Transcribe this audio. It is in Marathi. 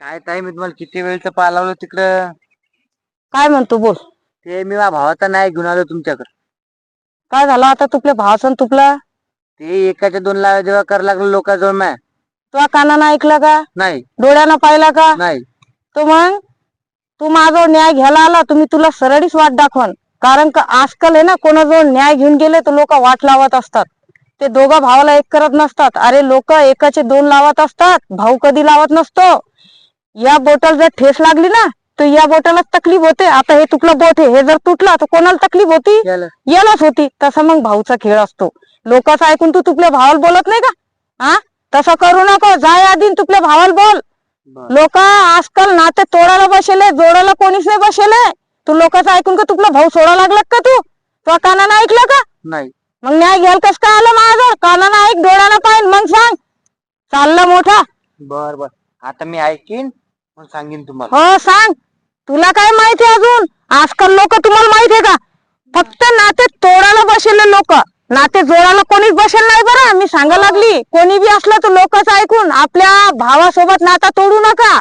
काय ताई मी तुम्हाला किती वेळचं पाहिलं तिकडं. काय म्हणतो बोल. ते मी माझ्या भावाचा नाही घेऊन आलो तुमच्याकडे. काय झालं आता तुपल्या भावाचं तुपला? ते एकाच्या 2 लावा जेव्हा करायला लागलो लोकांजवळ माय तुझ्या कानानं ऐकलं का? नाही डोळ्यानं पाहिला का? नाही. तो मग तू माझा न्याय घ्यायला आला तुम्ही तुला सरळीच वाट दाखवन. कारण का आजकाल आहे ना कोणाजवळ न्याय घेऊन गेले तर लोक वाट लावत असतात. ते दोघा भावाला एक करत नसतात. अरे लोक एकाचे 2 लावत असतात, भाऊ कधी लावत नसतो. या बोटाला जर ठेस लागली ना तर या बोटाला तकलीफ होते. आता हे तुटलं बोट आहे, हे जर तुटला तर कोणाला तकलीफ होती? यालाच होती. तसं मग भाऊचा खेळ असतो. लोकांचं ऐकून तू तुपल्या भावाला बोलत नाही का? हा तसं करू नको. जाय आधी तुपल्या भावाला बोल. लोक आजकाल नाते तोडायला बसेले, जोडायला कोणीच नाही बसेले. तू लोकांचं ऐकून का तुपला भाऊ सोडा लागला का? तू कानानं ऐकलं का? नाही. मग न्याय घ्याल कस काय आलं माझं? कानानं ऐक, डोळ्यानं पाहिन, मग सांग. चालला मोठा. बर बर आता मी ऐकीन मग सांगेन तुम्हाला. हो सांग. तुला काय माहिती अजून? आजकाल लोक तुम्हाला माहितीये का? फक्त नाते तोडायला बसेले लोक, नाते जोडायला कोणीच बसेल नाही. बरं मी सांगा लागली, कोणी बी असलं तर लोकच ऐकून आपल्या भावासोबत नाता तोडू नका.